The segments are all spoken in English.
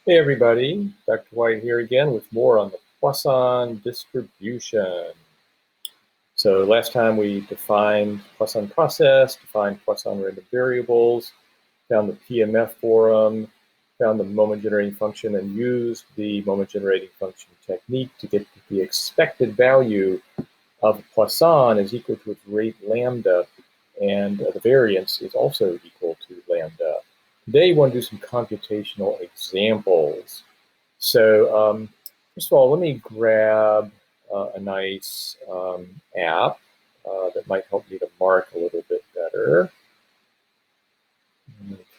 Hey everybody, Dr. White here again with more on the Poisson distribution. So last time we defined Poisson process, defined Poisson random variables, found the PMF forum, found the moment generating function, and used the moment generating function technique to get the expected value of Poisson is equal to its rate lambda, and the variance is also equal to lambda. Today, we want to do some computational examples. So first of all, let me grab a nice app that might help me to mark a little bit better.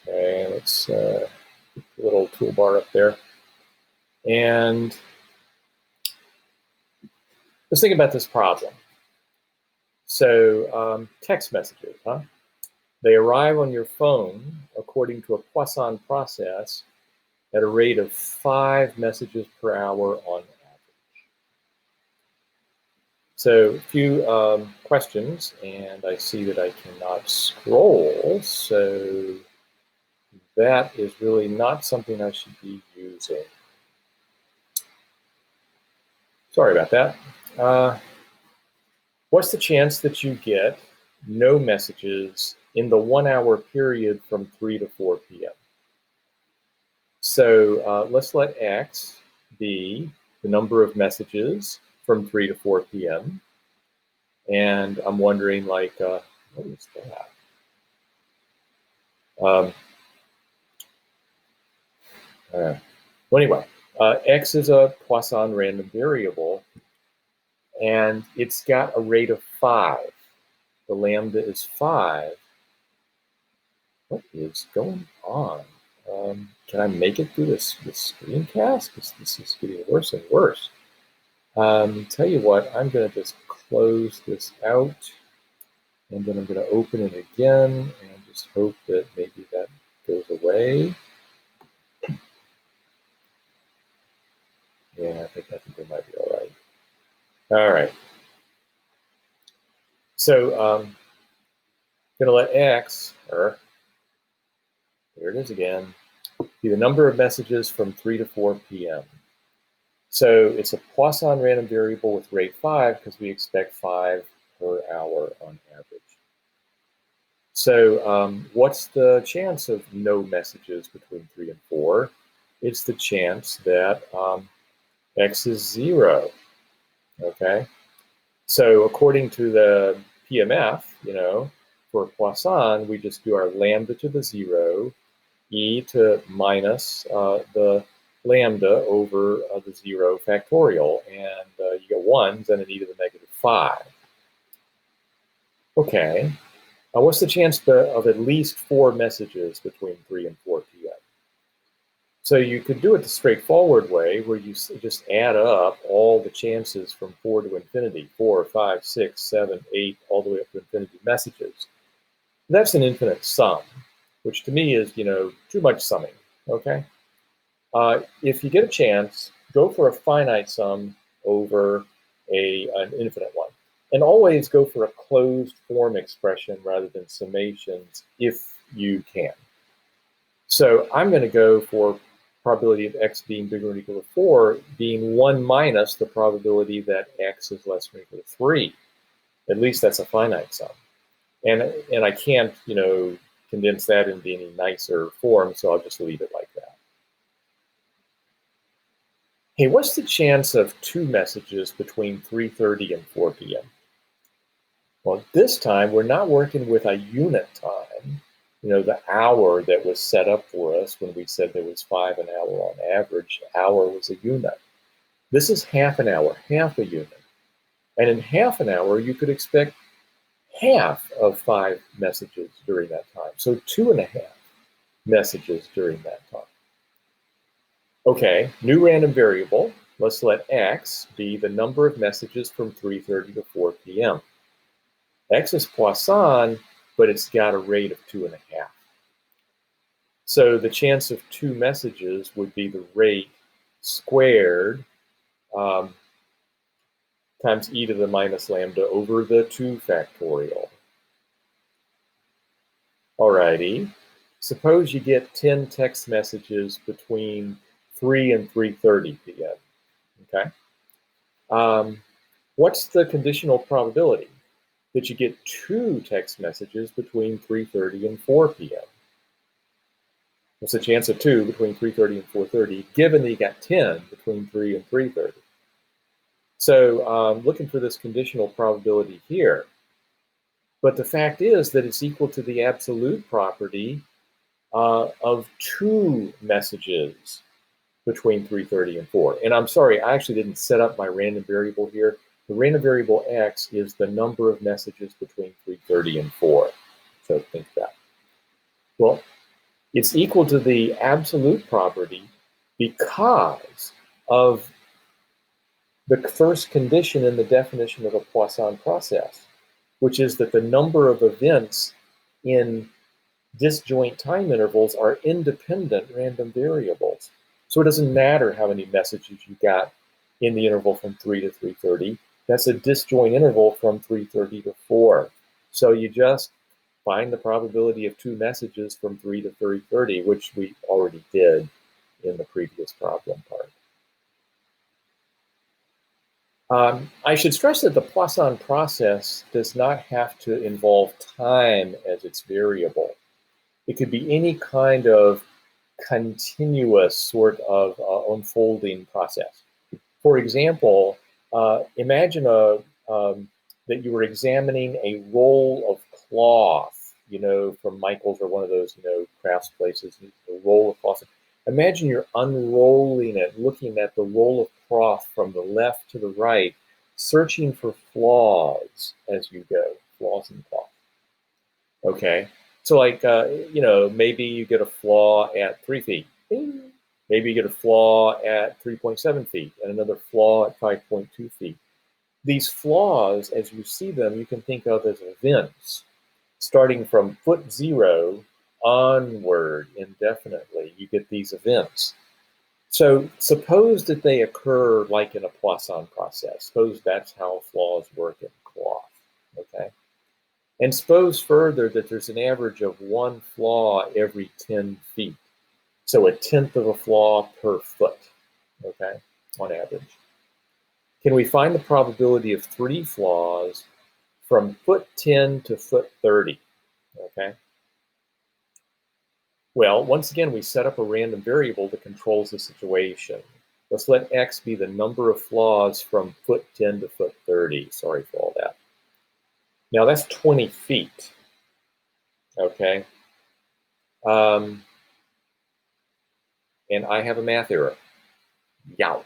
Okay, let's put the little toolbar up there. And let's think about this problem. So text messages, huh? They arrive on your phone according to a Poisson process at a rate of 5 messages per hour on average. So a few questions, and I see that I cannot scroll, so that is really not something I should be using. Sorry about that. What's the chance that you get no messages in the 1 hour period from 3 to 4 p.m.? So let's let X be the number of messages from 3 to 4 p.m. And I'm wondering, like, what is that? Well, anyway, X is a Poisson random variable, and it's got a rate of 5. The lambda is 5. What is going on? Can I make it through this screencast? Because this is getting worse and worse. Tell you what, I'm going to just close this out, and then I'm going to open it again and just hope that maybe that goes away. Yeah, I think it might be all right. All right. So I'm going to let X, or here it is again, be the number of messages from 3 to 4 p.m. So it's a Poisson random variable with rate 5 because we expect 5 per hour on average. So what's the chance of no messages between 3 and 4? It's the chance that X is 0, okay? So according to the PMF, for Poisson, we just do our lambda to the 0, e to minus the lambda over the 0 factorial, and you get 1s and an e to the negative 5. Okay, what's the chance of at least 4 messages between 3 and 4 p.m.? So you could do it the straightforward way, where you just add up all the chances from 4 to infinity, 4, 5, 6, 7, 8, all the way up to infinity messages. That's an infinite sum, which to me is, too much summing, okay? If you get a chance, go for a finite sum over an infinite one. And always go for a closed form expression rather than summations if you can. So I'm going to go for probability of X being bigger or equal to 4 being 1 minus the probability that X is less than or equal to 3. At least that's a finite sum. And I can't, condense that into any nicer form, so I'll just leave it like that. Hey, what's the chance of 2 messages between 3:30 and 4 p.m.? Well, this time we're not working with a unit time, the hour that was set up for us when we said there was 5 an hour on average. Hour was a unit. This is half an hour, half a unit. And in half an hour, you could expect half of 5 messages during that time. So 2.5 messages during that time. Okay, new random variable. Let's let X be the number of messages from 3:30 to 4 p.m. X is Poisson, but it's got a rate of 2.5. So the chance of 2 messages would be the rate squared times e to the minus lambda over the 2 factorial. Alrighty, suppose you get 10 text messages between 3 and 3:30 p.m. Okay. What's the conditional probability that you get 2 text messages between 3:30 and 4 p.m.? What's the chance of 2 between 3:30 and 4:30, given that you got 10 between 3 and 3:30? So looking for this conditional probability here. But the fact is that it's equal to the absolute property of 2 messages between 3:30 and 4. And I'm sorry, I actually didn't set up my random variable here. The random variable x is the number of messages between 3:30 and 4. So think that. Well, it's equal to the absolute property because of the first condition in the definition of a Poisson process, which is that the number of events in disjoint time intervals are independent random variables. So it doesn't matter how many messages you got in the interval from 3 to 3:30. That's a disjoint interval from 3:30 to 4. So you just find the probability of 2 messages from 3 to 3:30, which we already did in the previous problem part. I should stress that the Poisson process does not have to involve time as its variable. It could be any kind of continuous sort of unfolding process. For example, imagine that you were examining a roll of cloth, from Michael's or one of those, crafts places, a roll of cloth. Imagine you're unrolling it, looking at the roll of cloth from the left to the right, searching for flaws as you go, flaws in the cloth. Okay, so like, maybe you get a flaw at 3 feet. Maybe you get a flaw at 3.7 feet and another flaw at 5.2 feet. These flaws, as you see them, you can think of as events. Starting from foot 0 onward indefinitely, you get these events. So suppose that they occur like in a Poisson process. Suppose that's how flaws work in cloth, okay? And suppose further that there's an average of 1 flaw every 10 feet. So 1/10 of a flaw per foot, okay, on average. Can we find the probability of 3 flaws from foot 10 to foot 30, okay? Well, once again, we set up a random variable that controls the situation. Let's let x be the number of flaws from foot 10 to foot 30. Sorry for all that. Now that's 20 feet, okay? And I have a math error. Yow.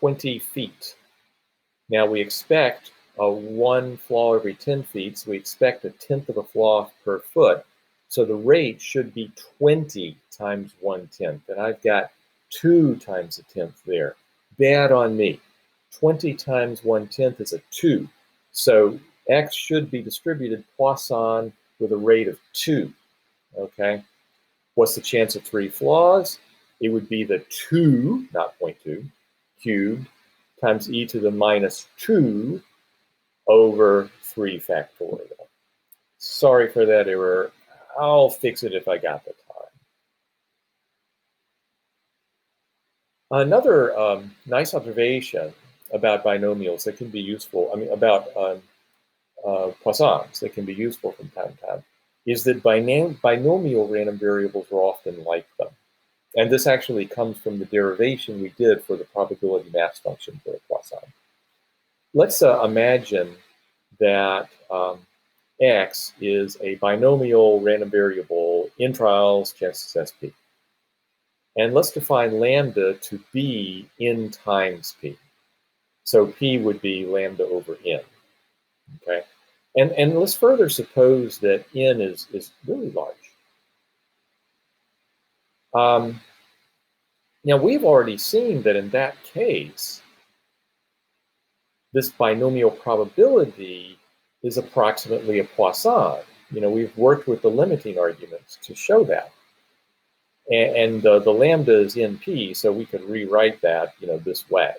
20 feet. Now we expect 1 flaw every 10 feet, so we expect 1/10 of a flaw per foot. So the rate should be 20 times 1/10, and I've got 2 times 1/10 there. Bad on me. 20 times 1/10 is a 2. So x should be distributed Poisson with a rate of 2, okay? What's the chance of 3 flaws? It would be the 2, not 0.2, cubed, times e to the minus 2 over 3 factorial. Sorry for that error. I'll fix it if I got the time. Another nice observation about binomials that can be useful, about Poissons that can be useful from time to time, is that binomial random variables are often like them. And this actually comes from the derivation we did for the probability mass function for a Poisson. Let's imagine that x is a binomial random variable in trials, chance success p. And let's define lambda to be n times p. So p would be lambda over n, okay? And let's further suppose that n is really large. Now we've already seen that in that case, this binomial probability is approximately a Poisson. We've worked with the limiting arguments to show that. And the lambda is np, so we could rewrite that, this way.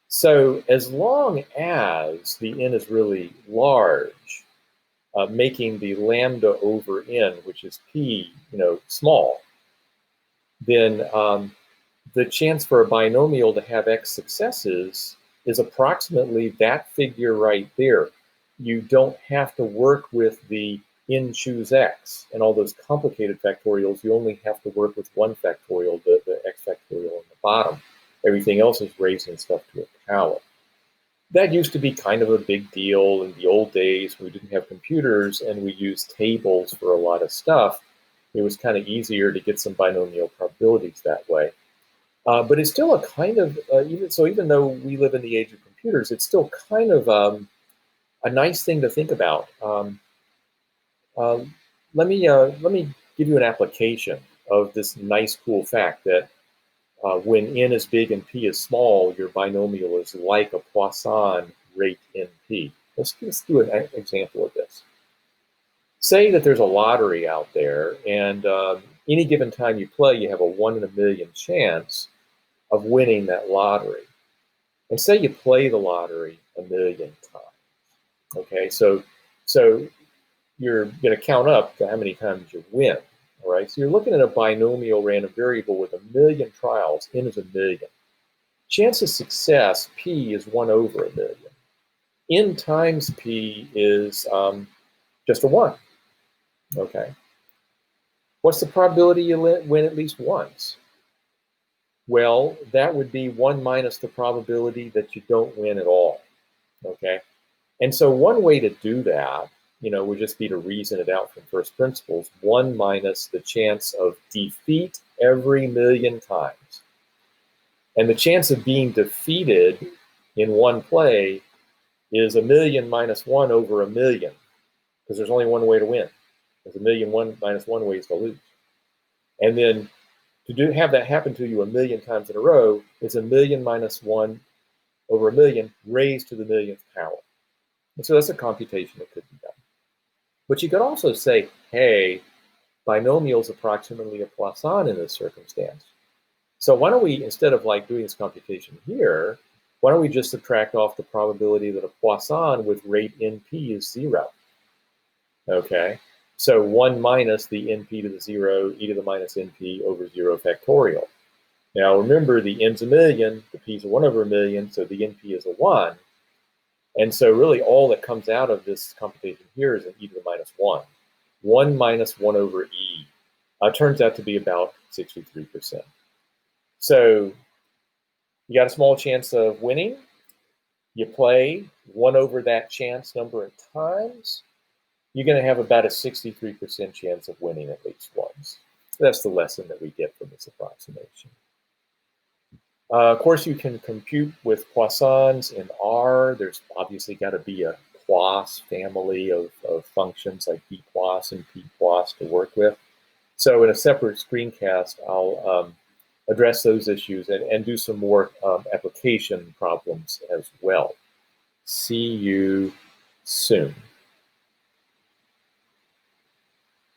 So as long as the n is really large, making the lambda over n, which is p, small, then the chance for a binomial to have x successes is approximately that figure right there. You don't have to work with the n choose x and all those complicated factorials. You only have to work with one factorial, the x factorial on the bottom. Everything else is raising stuff to a power. That used to be kind of a big deal in the old days when we didn't have computers and we used tables for a lot of stuff. It was kind of easier to get some binomial probabilities that way. But it's still a kind of, even though we live in the age of computers, it's still kind of a nice thing to think about. Let me give you an application of this nice, cool fact that when n is big and p is small, your binomial is like a Poisson rate in p. Let's do an example of this. Say that there's a lottery out there, and any given time you play, you have a 1 in a million chance of winning that lottery. And say you play the lottery a million times. Okay, so you're going to count up to how many times you win. All right, so you're looking at a binomial random variable with a million trials. N is a million. Chance of success, p, is 1 over a million. N times p is just a 1. Okay. What's the probability you win at least once? Well, that would be 1 minus the probability that you don't win at all. Okay. And so one way to do that, would just be to reason it out from first principles. 1 minus the chance of defeat every million times. And the chance of being defeated in one play is a million minus 1 over a million, because there's only one way to win. There's a million minus 1 ways to lose. And then to have that happen to you a million times in a row is a million minus 1 over a million raised to the millionth power. And so that's a computation that could be done. But you could also say, hey, binomials approximately a Poisson in this circumstance. So why don't we, instead of doing this computation here, why don't we just subtract off the probability that a Poisson with rate np is 0? Okay, so 1 minus the np to the 0, e to the minus np over 0 factorial. Now remember, the n's a million, the p's a 1 over a million, so the np is a 1. And so really all that comes out of this computation here is an e to the minus 1. 1 minus 1 over e turns out to be about 63%. So you got a small chance of winning. You play 1 over that chance number of times. You're going to have about a 63% chance of winning at least once. So that's the lesson that we get from this approximation. Of course, you can compute with Poissons in R. There's obviously got to be a Poisson family of functions like B Poisson and P Poisson to work with. So in a separate screencast, I'll address those issues and do some more application problems as well. See you soon.